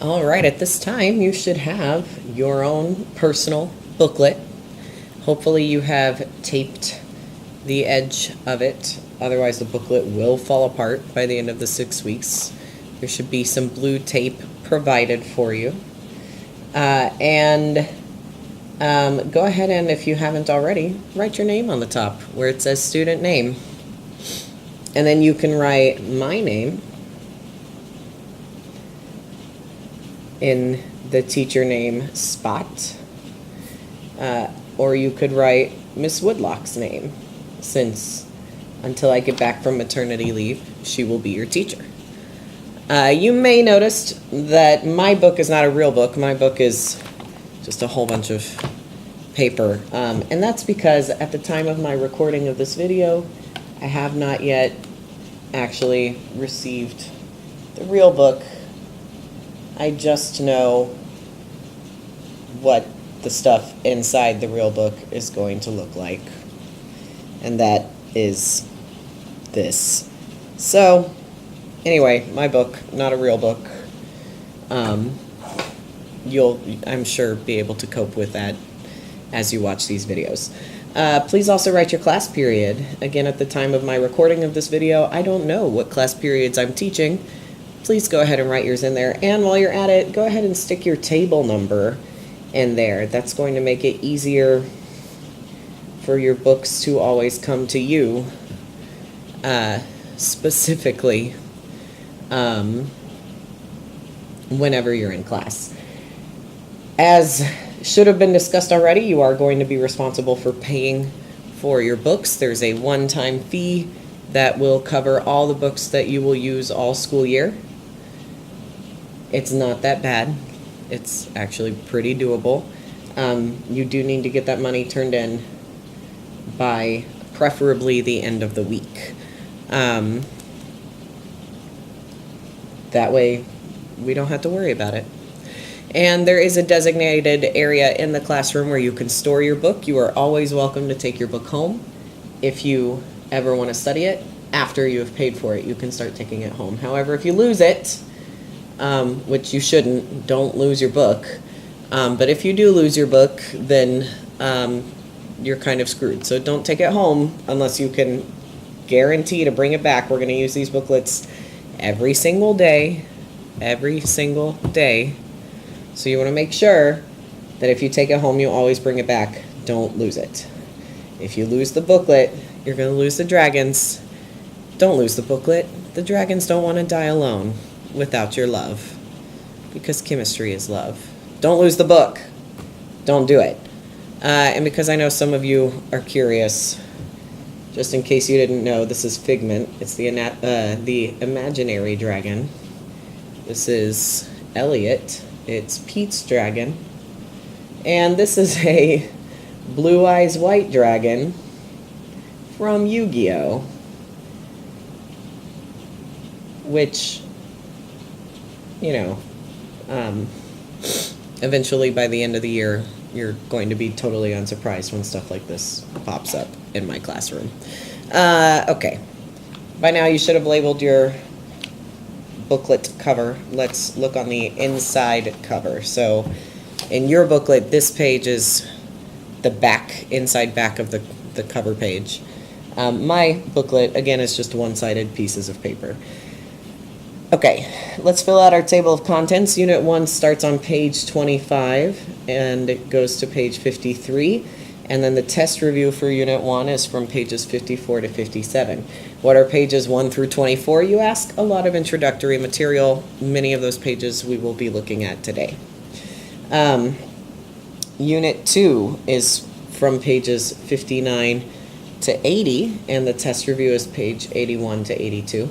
All right, at this time, you should have your own personal booklet. Hopefully you have taped the edge of it. Otherwise, the booklet will fall apart by the end of the 6 weeks. There should be some blue tape provided for you. And go ahead and, if you haven't already, write your name on the top where it says student name. And then you can write my name in the teacher name spot. Or you could write Miss Woodlock's name, since until I get back from maternity leave, she will be your teacher. You may notice that my book is not a real book. My book is just a whole bunch of paper. And that's because at the time of my recording of this video, I have not yet actually received the real book. I just know what the stuff inside the real book is going to look like. And that is this. So, anyway, my book, not a real book. You'll, I'm sure, be able to cope with that as you watch these videos. Please also write your class period. Again, at the time of my recording of this video, I don't know what class periods I'm teaching. Please go ahead and write yours in there. And while you're at it, go ahead and stick your table number in there. That's going to make it easier for your books to always come to you, specifically whenever you're in class. As should have been discussed already, you are going to be responsible for paying for your books. There's a one-time fee that will cover all the books that you will use all school year. It's not that bad. It's actually pretty doable. You do need to get that money turned in by preferably the end of the week. That way we don't have to worry about it. And there is a designated area in the classroom where you can store your book. You are always welcome to take your book home. If you ever want to study it, after you have paid for it, you can start taking it home. However, if you lose it, which you shouldn't, don't lose your book. But if you do lose your book, then you're kind of screwed. So don't take it home unless you can guarantee to bring it back. We're going to use these booklets every single day. So you want to make sure that if you take it home, you always bring it back. Don't lose it. If you lose the booklet, you're going to lose the dragons. Don't lose the booklet. The dragons don't want to die alone without your love, because chemistry is love. Don't lose the book. Don't do it. And because I know some of you are curious, just in case you didn't know, this is Figment. It's the imaginary dragon. This is Elliot. It's Pete's dragon. And this is a Blue Eyes White dragon from Yu-Gi-Oh! Which, you know, eventually by the end of the year, you're going to be totally unsurprised when stuff like this pops up in my classroom. Okay. By now you should have labeled your booklet cover. Let's look on the inside cover. So in your booklet, this page is the back, inside back of the cover page. My booklet, again, is just one-sided pieces of paper. Okay, let's fill out our table of contents. Unit 1 starts on page 25 and it goes to page 53. And then the test review for Unit 1 is from pages 54 to 57. What are pages 1 through 24, you ask? A lot of introductory material. Many of those pages we will be looking at today. Unit 2 is from pages 59 to 80, and the test review is page 81 to 82.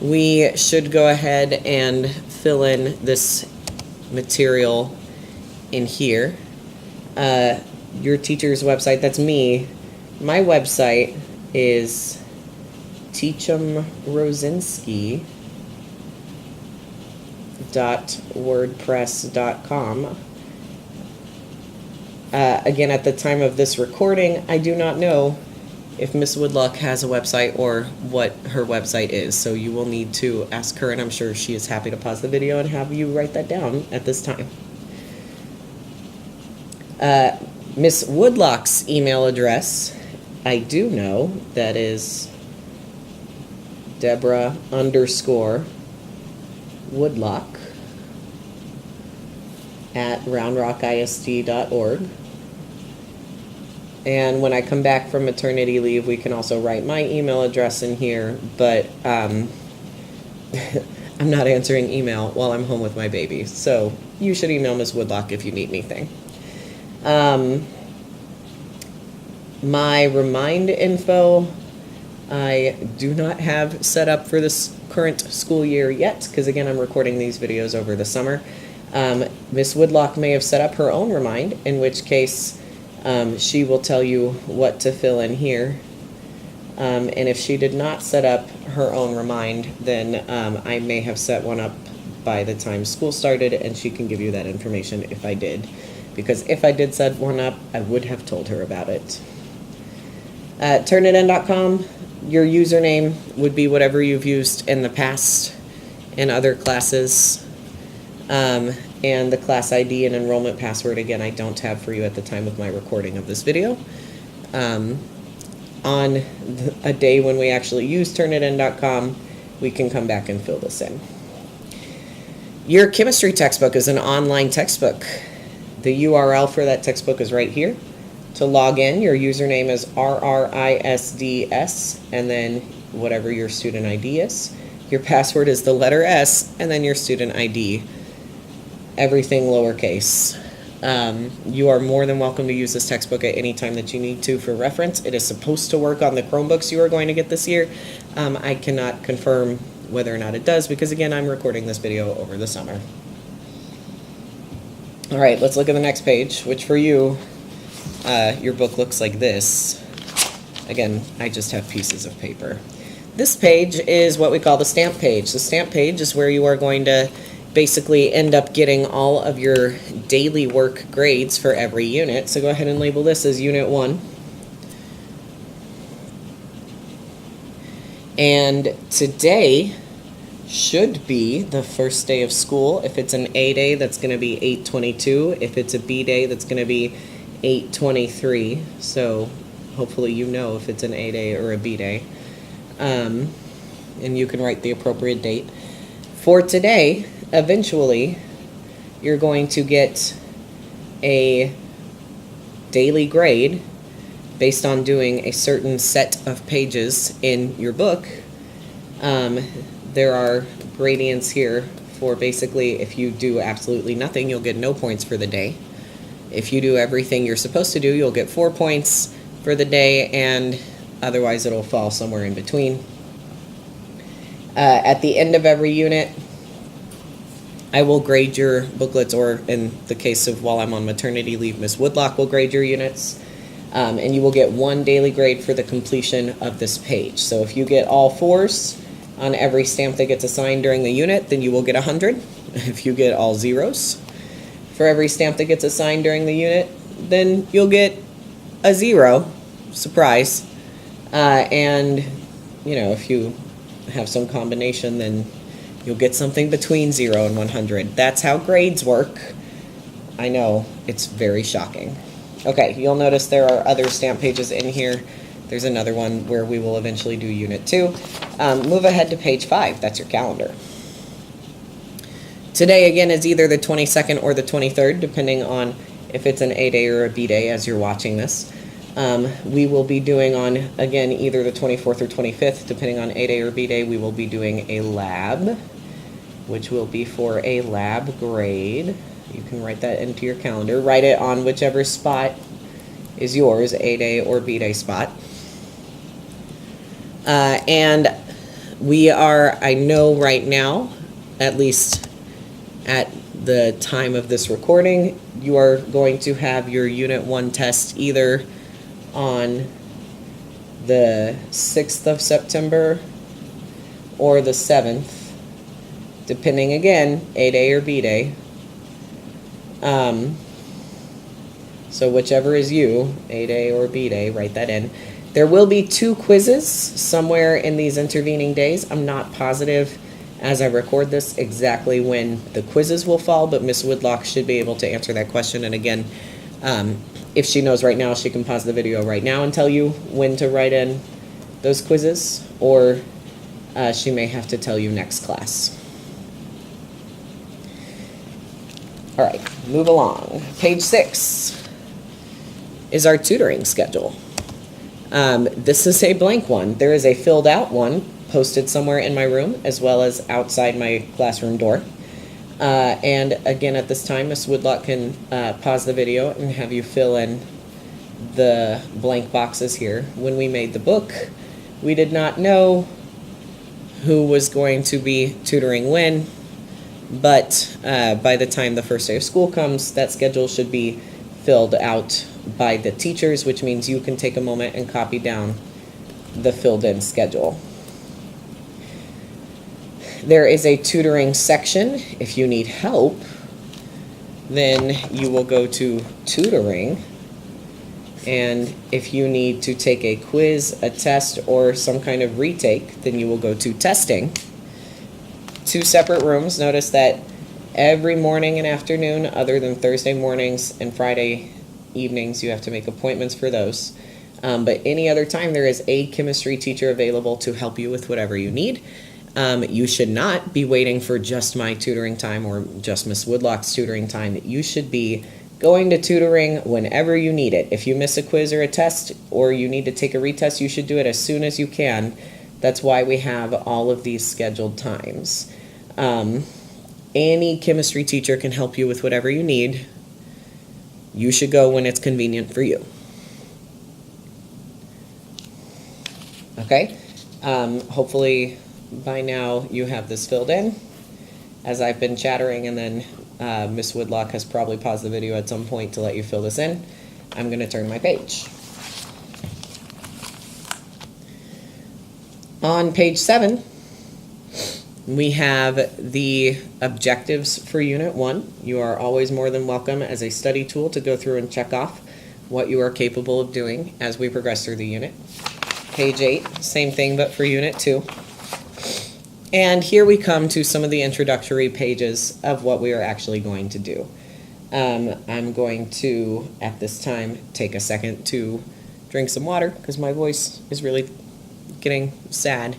We should go ahead and fill in this material in here. Your teacher's website, that's me. My website is teachumrosinski.wordpress.com. Again, at the time of this recording, I do not know if Miss Woodlock has a website or what her website is. So you will need to ask her, and I'm sure she is happy to pause the video and have you write that down at this time. Miss Woodlock's email address, I do know that is Deborah_Woodlock at roundrockisd.org. And when I come back from maternity leave, we can also write my email address in here, but I'm not answering email while I'm home with my baby. So you should email Miss Woodlock if you need anything. My Remind info, I do not have set up for this current school year yet, because again, I'm recording these videos over the summer. Miss Woodlock may have set up her own Remind, in which case she will tell you what to fill in here. And if she did not set up her own Remind, then I may have set one up by the time school started, and she can give you that information if I did. Because if I did set one up, I would have told her about it. Turnitin.com, your username would be whatever you've used in the past in other classes. And the class ID and enrollment password, again, I don't have for you at the time of my recording of this video. On a day when we actually use Turnitin.com, we can come back and fill this in. Your chemistry textbook is an online textbook. The URL for that textbook is right here. To log in, your username is RRISDS, and then whatever your student ID is. Your password is the letter S, and then your student ID. Everything lowercase. You are more than welcome to use this textbook at any time that you need to for reference. It is supposed to work on the Chromebooks you are going to get this year. I cannot confirm whether or not it does, because again, I'm recording this video over the summer. All right, let's look at the next page, which for you, your book looks like this. Again, I just have pieces of paper. This page is what we call the stamp page. The stamp page is where you are going to basically end up getting all of your daily work grades for every unit. So go ahead and label this as Unit 1. And today should be the first day of school. If it's an A day, that's going to be 8/22. If it's a B day, that's going to be 8/23. So hopefully you know if it's an A day or a B day. And you can write the appropriate date. For today, eventually, you're going to get a daily grade based on doing a certain set of pages in your book. There are gradients here for basically if you do absolutely nothing, you'll get no points for the day. If you do everything you're supposed to do, you'll get 4 points for the day, and otherwise it'll fall somewhere in between. At the end of every unit, I will grade your booklets, or in the case of while I'm on maternity leave, Miss Woodlock will grade your units. And you will get 1 daily grade for the completion of this page. So if you get all 4s on every stamp that gets assigned during the unit, then you will get 100. If you get all 0s for every stamp that gets assigned during the unit, then you'll get a 0. Surprise. And, you know, if you have some combination, then you'll get something between 0 and 100. That's how grades work. I know, it's very shocking. Okay, you'll notice there are other stamp pages in here. There's another one where we will eventually do Unit 2. Move ahead to page 5. That's your calendar. Today, again, is either the 22nd or the 23rd, depending on if it's an A day or a B day as you're watching this. We will be doing on, again, either the 24th or 25th, depending on A day or B day, we will be doing a lab, which will be for a lab grade. You can write that into your calendar. Write it on whichever spot is yours, A day or B day spot. And we are, I know right now, at least at the time of this recording, you are going to have your Unit 1 test either on the 6th of September or the 7th, depending, again, A day or B day. So whichever is you, A day or B day, write that in. There will be 2 quizzes somewhere in these intervening days. I'm not positive as I record this exactly when the quizzes will fall, but Miss Woodlock should be able to answer that question. And again, if she knows right now, she can pause the video right now and tell you when to write in those quizzes, or she may have to tell you next class. All right, move along. Page 6 is our tutoring schedule. This is a blank one. There is a filled out one posted somewhere in my room as well as outside my classroom door. And again, at this time, Ms. Woodlock can pause the video and have you fill in the blank boxes here. When we made the book, we did not know who was going to be tutoring when, but by the time the first day of school comes, that schedule should be filled out by the teachers, which means you can take a moment and copy down the filled in schedule. There is a tutoring section. If you need help, then you will go to tutoring. And if you need to take a quiz, a test, or some kind of retake, then you will go to testing. 2 separate rooms. Notice that every morning and afternoon, other than Thursday mornings and Friday evenings, you have to make appointments for those. But any other time, there is a chemistry teacher available to help you with whatever you need. You should not be waiting for just my tutoring time or just Miss Woodlock's tutoring time. You should be going to tutoring whenever you need it. If you miss a quiz or a test, or you need to take a retest, you should do it as soon as you can. That's why we have all of these scheduled times. Any chemistry teacher can help you with whatever you need. You should go when it's convenient for you. Okay? Hopefully by now you have this filled in as I've been chattering, and then Miss Woodlock has probably paused the video at some point to let you fill this in. I'm going to turn my page. On page 7, we have the objectives for Unit 1. You are always more than welcome as a study tool to go through and check off what you are capable of doing as we progress through the unit. Page 8, same thing but for Unit 2. And here we come to some of the introductory pages of what we are actually going to do. I'm going to, at this time, take a second to drink some water because my voice is really getting sad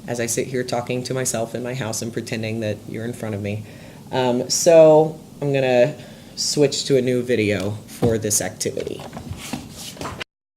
as I sit here talking to myself in my house and pretending that you're in front of me. So I'm going to switch to a new video for this activity.